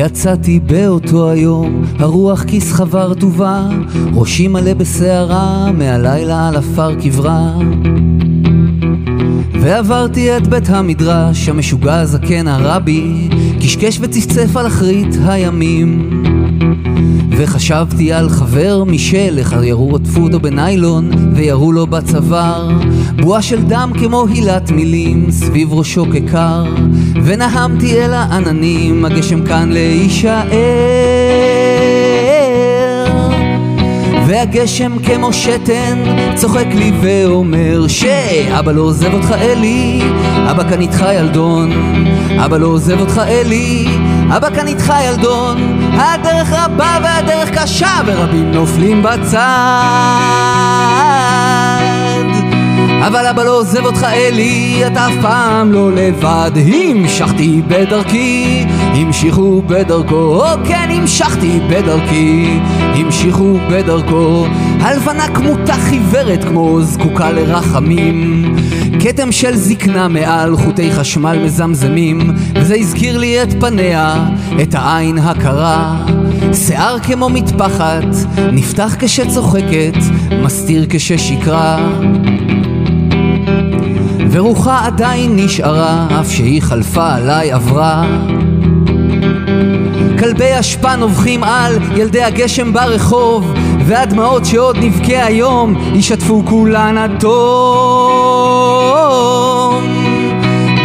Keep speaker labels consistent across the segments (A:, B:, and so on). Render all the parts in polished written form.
A: יצאתי באותו היום, הרוח כסחבה רטובה, ראשי מלא בסערה, מהלילה על עפר קברה. ועברתי את בית המדרש, המשוגע הזקן הרבי, קשקש וצפצף על אחרית הימים. וחשבתי על חבר משלח, ירו עטפו אותו בניילון וירו לו בצוואר, בועה של דם כמו הילת מילים סביב ראשו כקר. ונהמתי אל העננים, הגשם כאן להישאר, והגשם כמו שתן צוחק לי ואומר שאבא לא עוזב אותך אלי, אבא כאן איתך ילדון, אבא לא עוזב אותך אלי, אבא כאן איתך ילדון. הדרך רבה והדרך קשה ורבים נופלים בצד, אבל אבא לא עוזב אותך אלי, אתה אף פעם לא לבד. המשכתי בדרכי, המשיכו בדרכו, כן המשכתי בדרכי, המשיכו בדרכו. הלבנה כמותה חיוורת כמו זקוקה לרחמים, כתם של זקנה מעל חוטי חשמל מזמזמים. וזה הזכיר לי את פניה, את העין הקרה, שיער כמו מטפחת, נפתח כשצוחקת, מסתיר כששקרה. ורוחה עדיין נשארה, אף שהיא חלפה עליי עברה. כלבי אשפה נובחים על ילדי הגשם ברחוב, והדמעות שעוד נבכה היום ישתפו כולן אדום.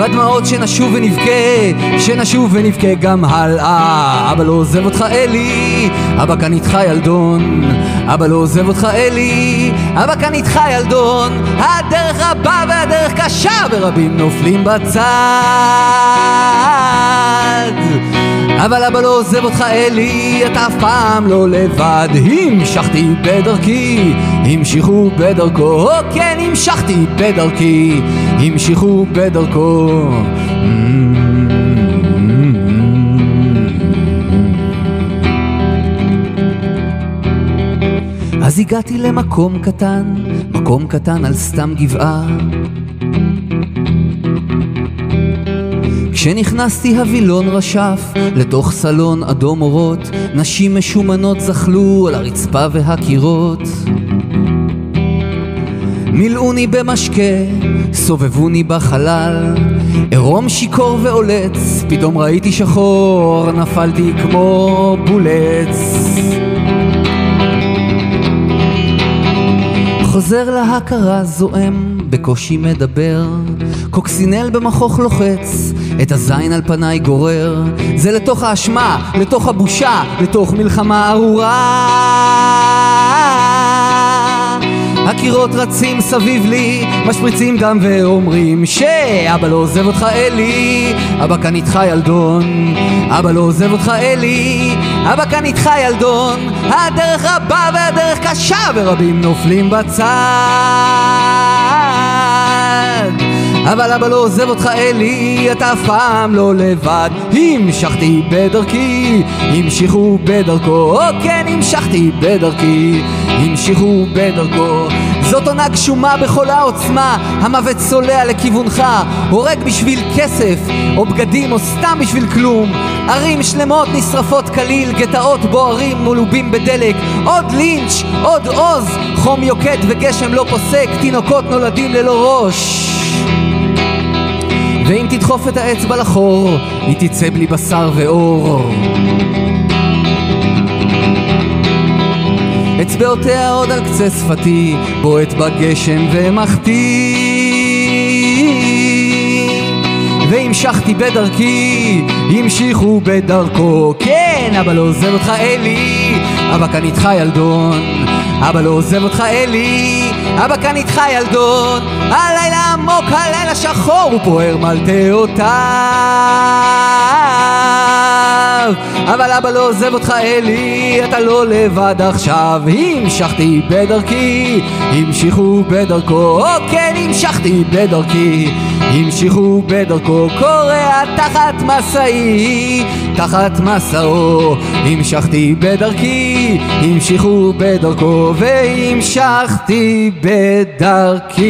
A: בדמעות שנשוב ונבכה, שנשוב ונבכה גם הלאה. אבא לא עוזב אותך אלי, אבא כאן איתך ילדון, אבא לא עוזב אותך אלי, אבא כאן איתך ילדון. הדרך רבה והדרך קשה ורבים נופלים בצד, אבל אבא לא עוזב אותך אלי, אתה אף פעם לא לבד. המשכתי בדרכי, המשיכו בדרכו, כן המשכתי בדרכי, המשיכו בדרכו. אז הגעתי למקום קטן, מקום קטן על סתם גבעה. כשנכנסתי הווילון רשף לתוך סלון אדום אורות, נשים משומנות זחלו על הרצפה והקירות. מילאוני במשקה, סובבוני בחלל, עירום שיקור ועולץ, פתאום ראיתי שחור, נפלתי כמו בולץ. חוזר להכרה זועם, בקושי מדבר, קוקסינל במחוך לוחץ, את הזין על פניי גורר. זה לתוך האשמה, לתוך הבושה, לתוך מלחמה ארורה. הקירות רצים סביב לי, משפריצים דם ואומרים שאבא לא עוזב אותך אלי, אבא כאן איתך ילדון, אבא לא עוזב אותך אלי, אבא כאן איתך ילדון. הדרך רבה והדרך קשה ורבים נופלים בצד, אבל אבא לא עוזב אותך אלי, אתה אף פעם לא לבד. המשכתי בדרכי, המשיכו בדרכו, כן המשכתי בדרכי, המשיכו בדרכו. זאת עונה גשומה בכל העוצמה, המוות צולע לכיוונך, הורג בשביל כסף או בגדים או סתם בשביל כלום. ערים שלמות נשרפות כליל, גטאות בוערים מולובים בדלק, עוד לינץ', עוד עוז, חום יוקד וגשם לא פוסק, תינוקות נולדים ללא ראש. ואם תדחוף את האצבע לחור, היא תצא בלי בשר ואור. אצבעותיה עוד על קצה שפתי, בועט בגשם ומחטיא. והמשכתי בדרכי, המשיכו בדרכו, כן אבא לא עוזב אותך אלי, אבא כאן איתך ילדון, אבא לא עוזב אותך אלי, אבא כאן איתך ילדון. הלילה עמוק, הלילה שחור, הוא פוער מלטעותיו, אבל אבא לא עוזב אותך אלי, אתה לא לבד עכשיו. המשכתי בדרכי, המשיכו בדרכו, כן המשכתי בדרכי, המשיכו בדרכו. קורע תחת מסעי, תחת מסעו, המשכתי בדרכי, המשיכו בדרכו, והמשכתי בדרכי.